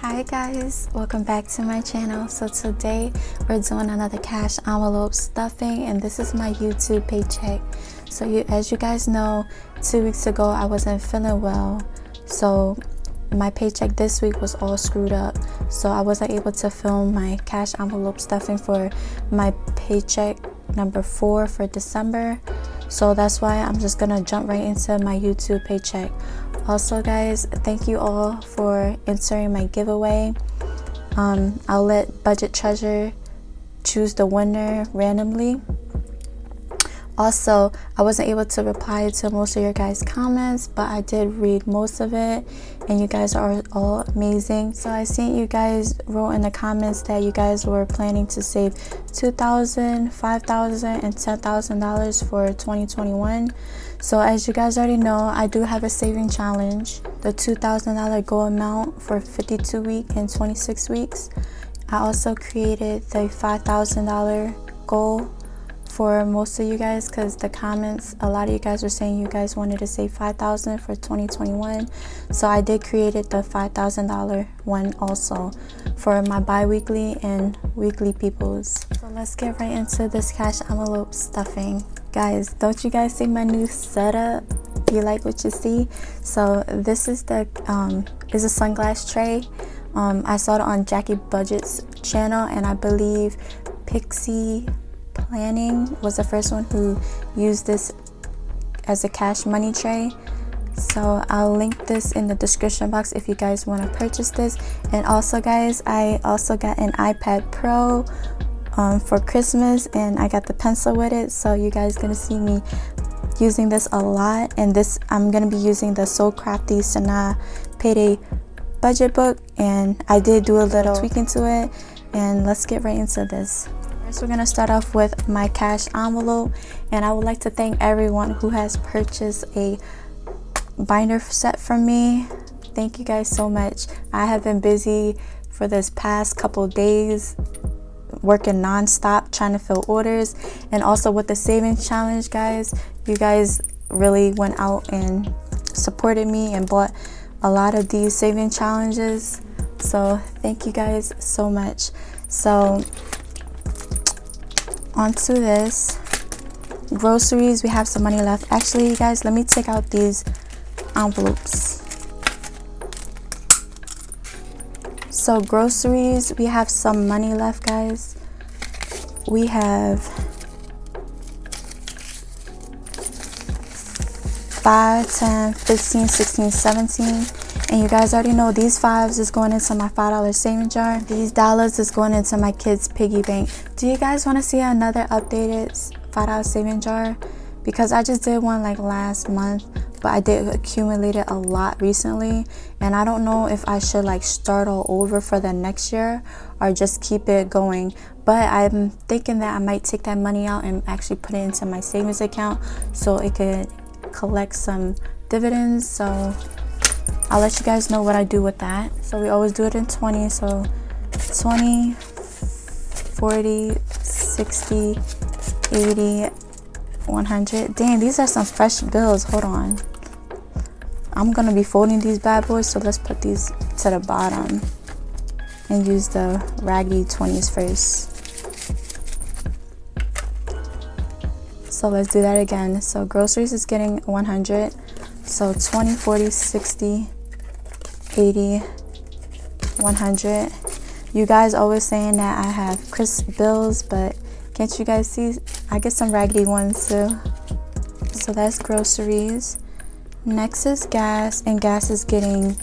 Hi guys, welcome back to my channel. So today we're doing another cash envelope stuffing, and this is my YouTube paycheck. So as you guys know, 2 weeks ago I wasn't feeling well, so my paycheck this week was all screwed up, so I wasn't able to film my cash envelope stuffing for my paycheck number 4 for December. So that's why I'm just gonna jump right into my YouTube paycheck. Also guys, thank you all for entering my giveaway. I'll let Budget Treasure choose the winner randomly. Also, I wasn't able to reply to most of your guys' comments, but I did read most of it, and you guys are all amazing. So I seen you guys wrote in the comments that you guys were planning to save $2,000, $5,000, and $10,000 for 2021. So as you guys already know, I do have a saving challenge, the $2,000 goal amount for 52 weeks and 26 weeks. I also created the $5,000 goal for most of you guys, because the comments, a lot of you guys were saying you guys wanted to save $5,000 for 2021. So I did created the $5,000 one also for my bi-weekly and weekly peoples. So let's get right into this cash envelope stuffing. Guys, don't you guys see my new setup? You like what you see? So this is the is a sunglass tray. I saw it on PinkxBudgetz channel, and I believe Pixie Planning was the first one who used this as a cash money tray. So I'll link this in the description box if you guys want to purchase this. And also guys, I also got an iPad Pro for Christmas, and I got the pencil with it, so you guys gonna see me using this a lot. And this, I'm gonna be using the So Crafty Sana Payday budget book, and I did do a little tweaking to it. And let's get right into this. First, we're gonna start off with my cash envelope, and I would like to thank everyone who has purchased a binder set from me. Thank you guys so much. I have been busy for this past couple days, working non-stop trying to fill orders, and also with the savings challenge, guys, you guys really went out and supported me and bought a lot of these saving challenges, so thank you guys so much. So onto this groceries, we have some money left. Actually, you guys, let me take out these envelopes. So groceries, we have some money left, guys. We have 5, 10, 15, 16, 17. And you guys already know these 5s is going into my $5 saving jar. These dollars is going into my kids' piggy bank. Do you guys want to see another updated $5 saving jar? Because I just did one like last month, but I did accumulate it a lot recently, and I don't know if I should like start all over for the next year or just keep it going. But I'm thinking that I might take that money out and actually put it into my savings account so it could collect some dividends. So I'll let you guys know what I do with that. So we always do it in 20, so 20, 40, 60, 80, 100. Dang, these are some fresh bills. Hold on, I'm gonna be folding these bad boys, so let's put these to the bottom and use the raggedy 20s first. So let's do that again. So groceries is getting 100, so 20, 40, 60, 80, 100. You guys always saying that I have crisp bills, but can't you guys see I get some raggedy ones too? So that's groceries. Next is gas, and gas is getting,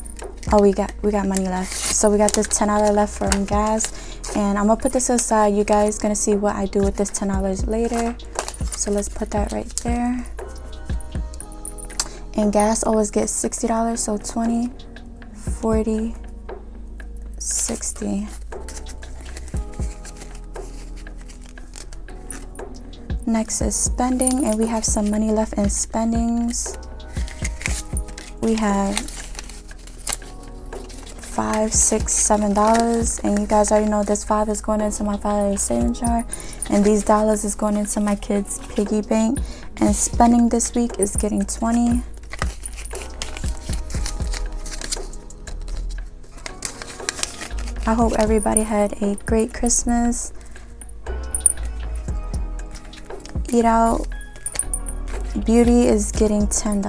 oh, we got money left. So we got this $10 left from gas, and I'm gonna put this aside. You guys gonna see what I do with this $10 later. So let's put that right there. And gas always gets $60, so 20, 40, 60. Next is spending, and we have some money left in spendings. We have $5, $6, $7, and you guys already know this 5 is going into my $5 saving jar, and these dollars is going into my kids' piggy bank. And spending this week is getting 20. I hope everybody had a great Christmas. Eat Out Beauty is getting $10.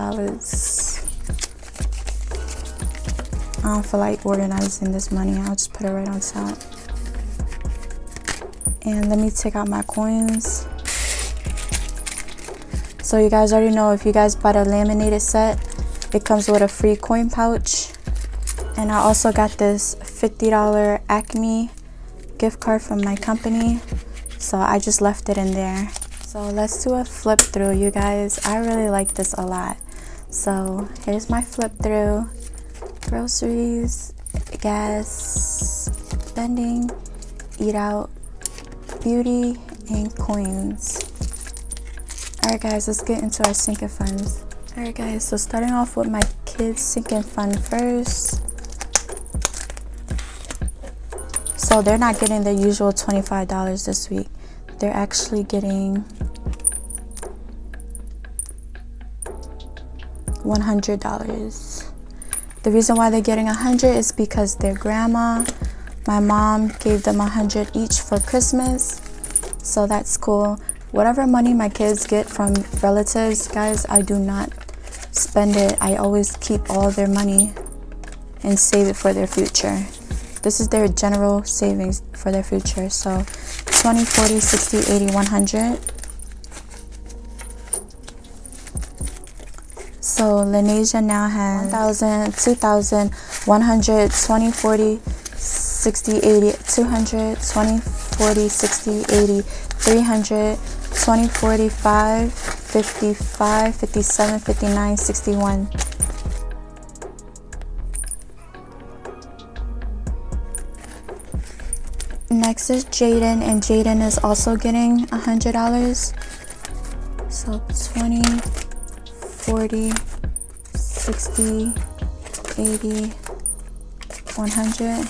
I don't feel like organizing this money. I'll just put it right on top. And let me take out my coins. So you guys already know, if you guys buy the laminated set, it comes with a free coin pouch. And I also got this $50 Acme gift card from my company. So I just left it in there. So let's do a flip through, you guys. I really like this a lot. So here's my flip through. Groceries, gas, spending, Eat Out, Beauty, and coins. Alright guys, let's get into our sinking funds. Alright guys, so starting off with my kids sinking fund first. So they're not getting the usual $25 this week. They're actually getting $100. The reason why they're getting $100 is because their grandma, my mom, gave them $100 each for Christmas. So that's cool. Whatever money my kids get from relatives, guys, I do not spend it. I always keep all their money and save it for their future. This is their general savings for their future. So 20, 40, 60, 80, 100. So Lanesia now has 1,000, 2,000, 100, 20, 40, 60, 80, 200, 20, 40, 60, 80, 300, 20, 45, 55, 57, 59, 61. Next is Jaden, and Jaden is also getting $100. So 20, 40, 60, 80, 100.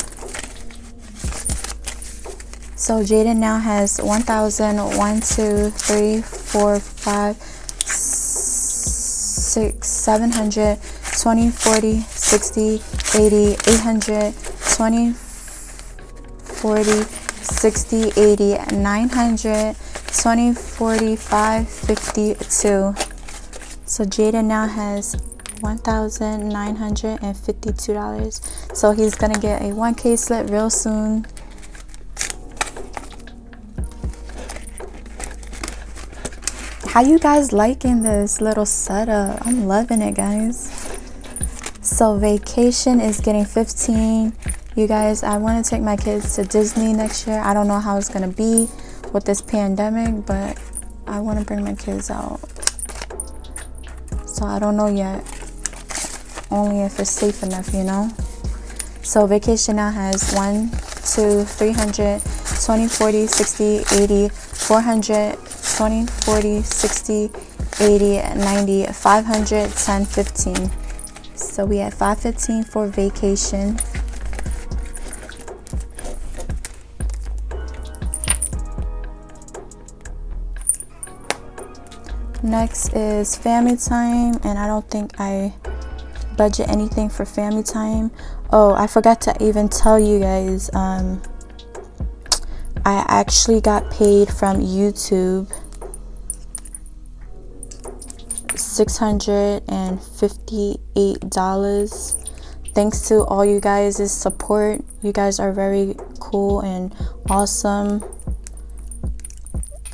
So Jaden now has 1,000, 1, 2, 3, 4, 5, 6, 700, 20, 40, 60, 80, 800, 20, 40, 60, 80, 900, 20, 45, 52. So Jaden now has $1,952. So he's gonna get a 1K slip real soon. How you guys liking this little setup? I'm loving it, guys. So vacation is getting 15. You guys, I want to take my kids to Disney next year. I don't know how it's gonna be with this pandemic, but I want to bring my kids out. So I don't know yet. Only if it's safe enough, you know. So vacation now has 1, 2, 300, 20, 40, 60, 80, 400, 20, 40, 60, 80, 90, 500, 10, 15. So we had 515 for vacation. Next is family time, and I don't think I budget anything for family time. Oh, I forgot to even tell you guys, I actually got paid from YouTube $658. Thanks to all you guys' support. You guys are very cool and awesome.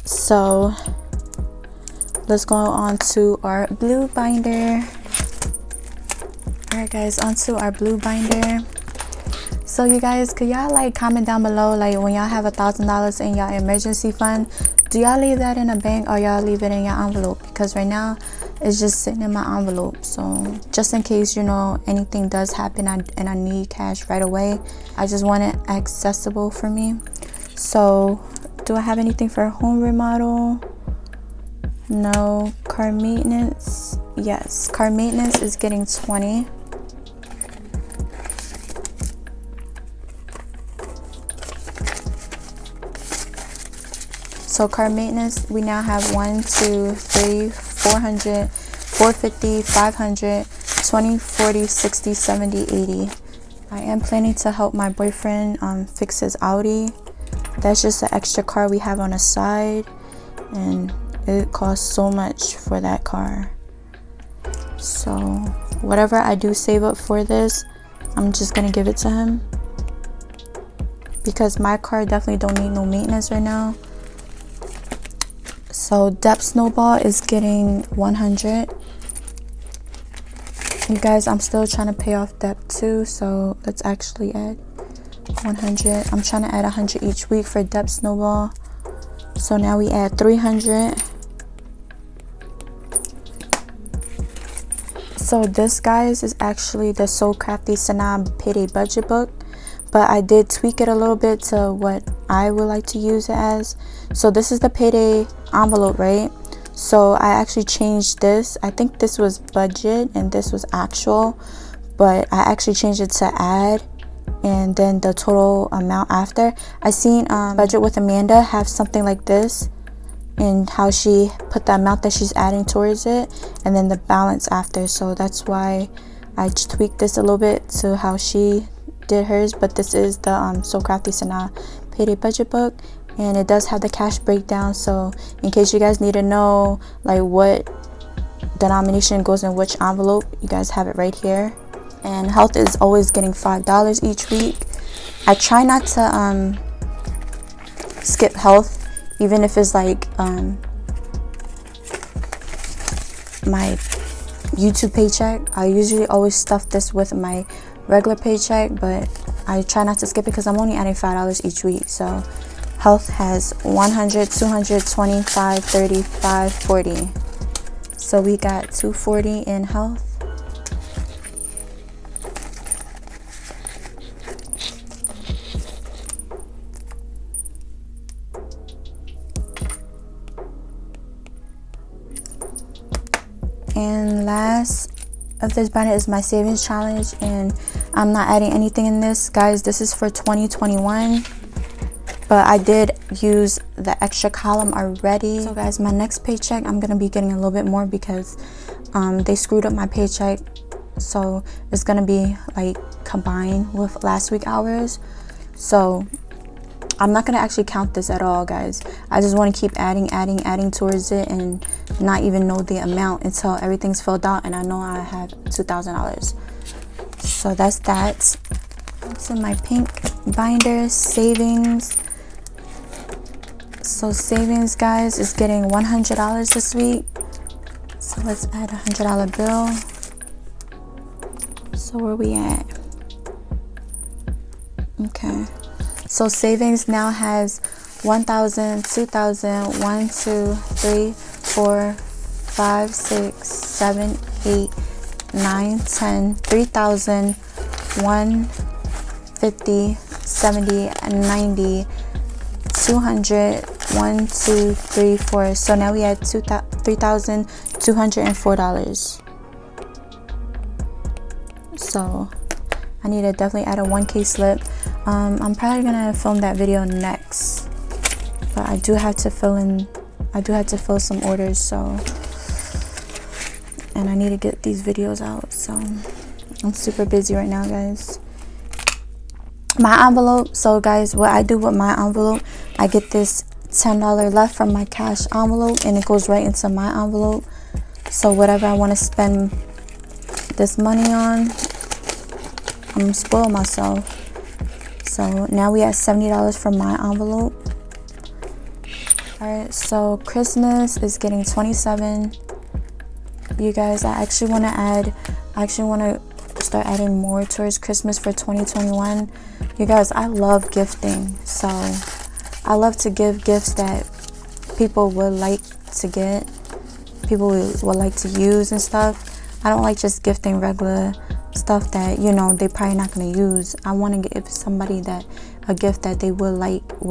So let's go on to our blue binder. Alright guys, on to our blue binder. So you guys, could y'all like comment down below, like when y'all have $1,000 in y'all emergency fund, do y'all leave that in a bank or y'all leave it in your envelope? Because right now it's just sitting in my envelope. So just in case, you know, anything does happen and I need cash right away, I just want it accessible for me. So do I have anything for home remodel? No. Car maintenance, yes, car maintenance is getting 20. So car maintenance, we now have 1, 2, 3, 400, 450, 500, 20, 40, 60, 70, 80. I am planning to help my boyfriend fix his Audi. That's just an extra car we have on the side, and it costs so much for that car. So whatever I do save up for this, I'm just gonna give it to him, because my car definitely don't need no maintenance right now. So debt snowball is getting 100. You guys, I'm still trying to pay off debt too, so let's actually add 100. I'm trying to add 100 each week for debt snowball. So now we add 300. So this, guys, is actually the So Crafty Sanaa payday budget book, but I did tweak it a little bit to what I would like to use it as. So this is the payday envelope, right? So I actually changed this. I think this was budget and this was actual, but I actually changed it to add and then the total amount after. I seen Budget with Amanda have something like this, and how she put the amount that she's adding towards it and then the balance after. So that's why I tweaked this a little bit to how she did hers. But this is the So Crafty Sanaa payday budget book, and it does have the cash breakdown. So in case you guys need to know like what denomination goes in which envelope, you guys have it right here. And health is always getting $5 each week. I try not to skip health, even if it's like my YouTube paycheck. I usually always stuff this with my regular paycheck, but I try not to skip it because I'm only adding $5 each week. So health has 100, 200, 25, 35, 40. So we got 240 in health. And last of this budget is my savings challenge, and I'm not adding anything in this, guys. This is for 2021, but I did use the extra column already. So guys, my next paycheck, I'm gonna be getting a little bit more because they screwed up my paycheck, so it's gonna be like combined with last week hours. So I'm not gonna actually count this at all, guys. I just want to keep adding towards it and not even know the amount until everything's filled out and I know I have $2,000. So that's that. What's in my pink binder? Savings. So savings, guys, is getting $100 this week. So let's add a $100 bill. So where we at? Okay. So savings now has 1,000, 2,000, 1, 2, 3, 4, 5, 6, 7, 8, 9, 10, 3,000, 150, 70, 90, 200, 1, 2, 3, 4. So now we had $3,204. So I need to definitely add a 1K slip. I'm probably gonna film that video next, but I do have to fill some orders, so, and I need to get these videos out, so I'm super busy right now, guys. My envelope, so guys, what I do with my envelope, I get this $10 left from my cash envelope and it goes right into my envelope. So whatever I want to spend this money on, I'm gonna spoil myself. So now we have $70 from my envelope. Alright, so Christmas is getting 27. You guys, I actually want to start adding more towards Christmas for 2021. You guys, I love gifting, so I love to give gifts that people would like to get, people would like to use and stuff. I don't like just gifting regular stuff that, you know, they probably not going to use. I want to give somebody a gift that they will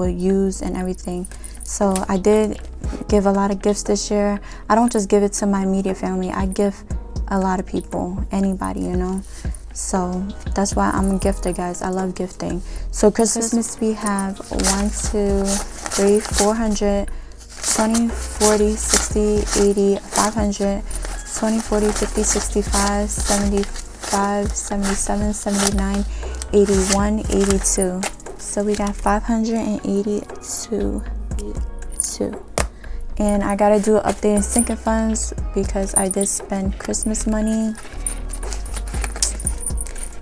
use and everything. So I did give a lot of gifts this year. I don't just give it to my immediate family. I give a lot of people, anybody, you know. So that's why I'm a gifter, guys. I love gifting. So Christmas we have 1, 2, 3, 400, 20, 40, 60, 80, 500, 20, 40, 50, 65, 75, 77, 79, 81, 82. So we got 582. And I gotta do an update in sinking funds because I did spend Christmas money.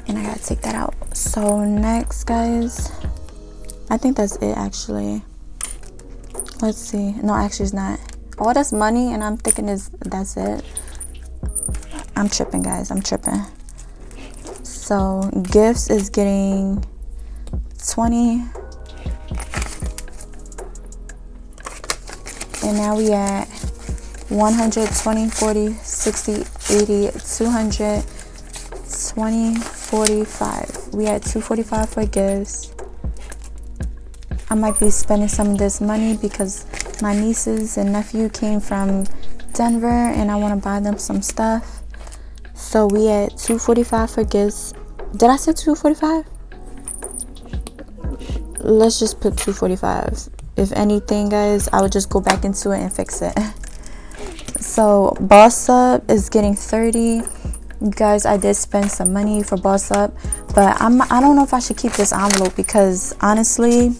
And I gotta take that out. So next, guys, I think that's it actually. Let's see. No, actually it's not. All this money and I'm thinking that's it. I'm tripping, guys. I'm tripping. So gifts is getting 20. And now we at 120, 40, 60, 80, 200, 20, 45. We at 245 for gifts. I might be spending some of this money because my nieces and nephew came from Denver and I want to buy them some stuff. So we at 245 for gifts. Did I say 245? Let's just put 245. If anything, guys, I would just go back into it and fix it. So Boss Up is getting 30. You guys, I did spend some money for Boss Up, but I don't know if I should keep this envelope because honestly,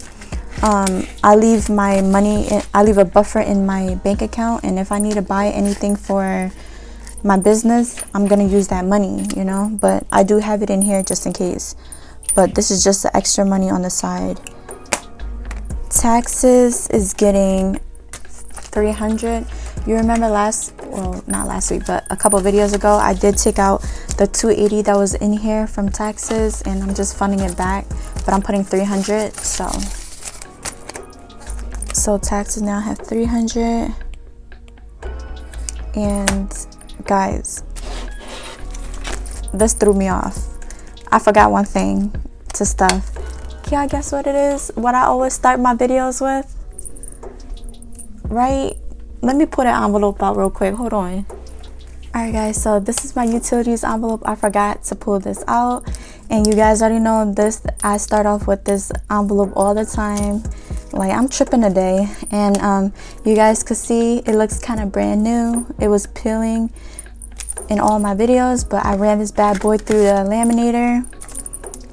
I leave my money I leave a buffer in my bank account, and if I need to buy anything for my business, I'm gonna use that money, you know. But I do have it in here just in case. But this is just the extra money on the side. Taxes is getting 300. You remember not last week, but a couple videos ago, I did take out the 280 that was in here from taxes, and I'm just funding it back, but I'm putting 300. So taxes now have 300. And guys, this threw me off. I forgot one thing to stuff. Can y'all guess what it is? What I always start my videos with? Right? Let me pull that envelope out real quick. Hold on. Alright guys, so this is my utilities envelope. I forgot to pull this out. And you guys already know this. I start off with this envelope all the time. Like, I'm tripping today. And you guys could see it looks kind of brand new. It was peeling in all my videos, but I ran this bad boy through the laminator.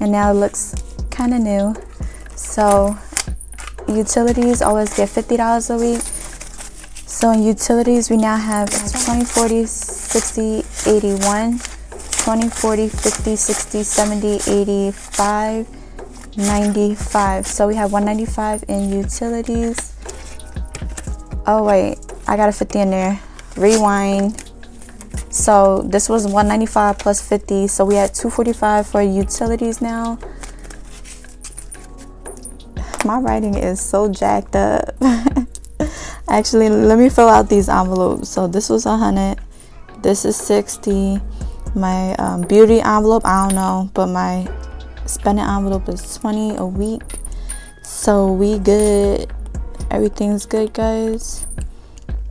And now it looks kind of new. So utilities always get $50 a week. So in utilities we now have 20, 40, 60, 81, 20, 40, 50, 60, 70, 85, 95. So we have 195 in utilities. Oh wait, I got a 50 in there. Rewind. So this was 195 plus 50, so we had 245 for utilities now. My writing is so jacked up. Actually, let me fill out these envelopes. So this was 100. This is 60. My beauty envelope, I don't know, but my spending envelope is 20 a week. So we good. Everything's good, guys.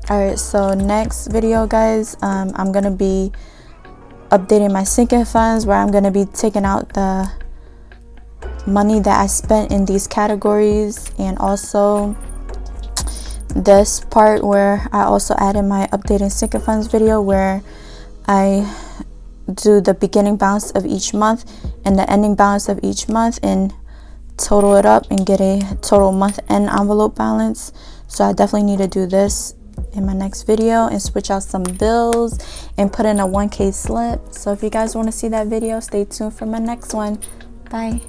Alright, so next video, guys, I'm gonna be updating my sinking funds, where I'm gonna be taking out the money that I spent in these categories, and also this part where I also added my updating sinking funds video, where I do the beginning balance of each month and the ending balance of each month and total it up and get a total month end envelope balance. So I definitely need to do this in my next video and switch out some bills and put in a 1K slip. So if you guys want to see that video, stay tuned for my next one. Bye.